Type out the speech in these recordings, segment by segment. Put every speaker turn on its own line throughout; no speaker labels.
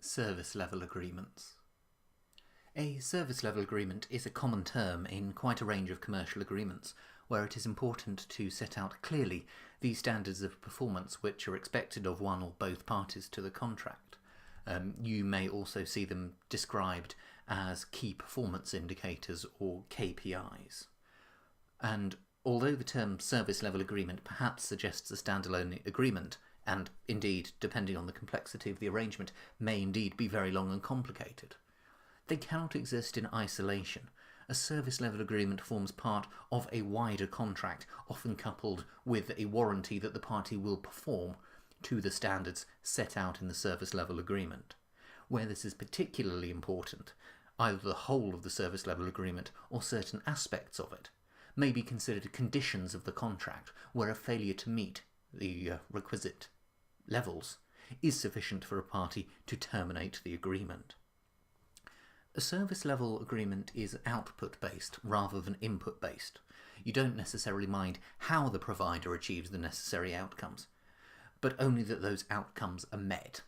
Service level agreements. A service level agreement is a common term in quite a range of commercial agreements, where it is important to set out clearly the standards of performance which are expected of one or both parties to the contract. You may also see them described as key performance indicators or KPIs. And although the term service level agreement perhaps suggests a standalone agreement, and indeed, depending on the complexity of the arrangement, may indeed be very long and complicated, they cannot exist in isolation. A service level agreement forms part of a wider contract, often coupled with a warranty that the party will perform to the standards set out in the service level agreement. Where this is particularly important, either the whole of the service level agreement or certain aspects of it may be considered conditions of the contract, where a failure to meet the requisite levels is sufficient for a party to terminate the agreement. A service level agreement is output-based rather than input-based. You don't necessarily mind how the provider achieves the necessary outcomes, but only that those outcomes are met.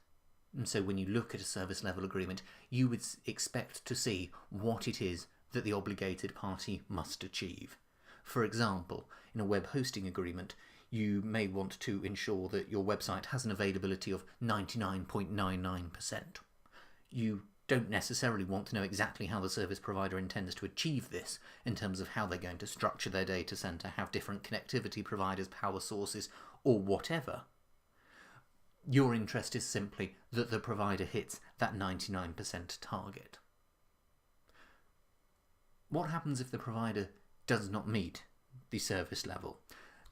And so when you look at a service level agreement, you would expect to see what it is that the obligated party must achieve. For example, in a web hosting agreement, you may want to ensure that your website has an availability of 99.99%. You don't necessarily want to know exactly how the service provider intends to achieve this in terms of how they're going to structure their data center, have different connectivity providers, power sources, or whatever. Your interest is simply that the provider hits that 99% target. What happens if the provider does not meet the service level?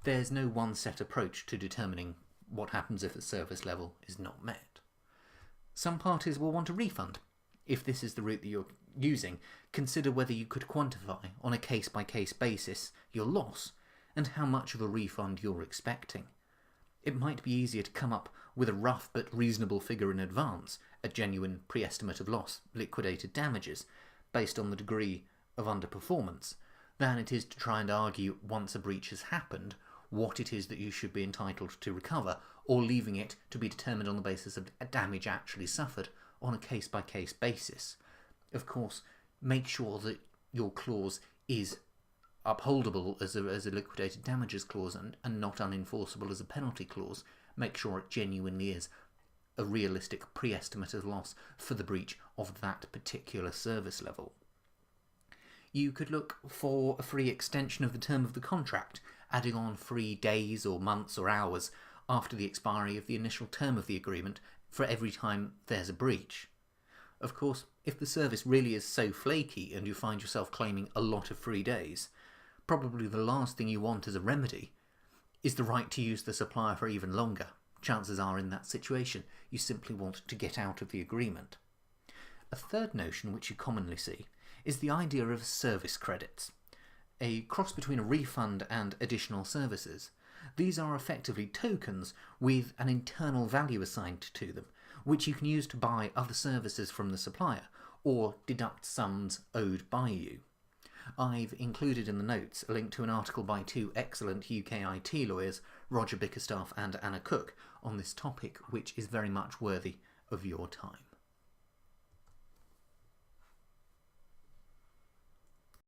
There's no one set approach to determining what happens if the service level is not met. Some parties will want a refund. If this is the route that you're using, consider whether you could quantify on a case-by-case basis your loss and how much of a refund you're expecting. It might be easier to come up with a rough but reasonable figure in advance, a genuine pre-estimate of loss, liquidated damages, based on the degree of underperformance, than it is to try and argue once a breach has happened what it is that you should be entitled to recover, or leaving it to be determined on the basis of damage actually suffered on a case-by-case basis. Of course, make sure that your clause is upholdable as a liquidated damages clause and not unenforceable as a penalty clause. Make sure it genuinely is a realistic pre-estimate of loss for the breach of that particular service level. You could look for a free extension of the term of the contract, adding on free days or months or hours after the expiry of the initial term of the agreement for every time there's a breach. Of course, if the service really is so flaky and you find yourself claiming a lot of free days, probably the last thing you want as a remedy is the right to use the supplier for even longer. Chances are in that situation you simply want to get out of the agreement. A third notion which you commonly see is the idea of service credits, a cross between a refund and additional services. These are effectively tokens with an internal value assigned to them, which you can use to buy other services from the supplier or deduct sums owed by you. I've included in the notes a link to an article by two excellent UK IT lawyers, Roger Bickerstaff and Anna Cook, on this topic, which is very much worthy of your time.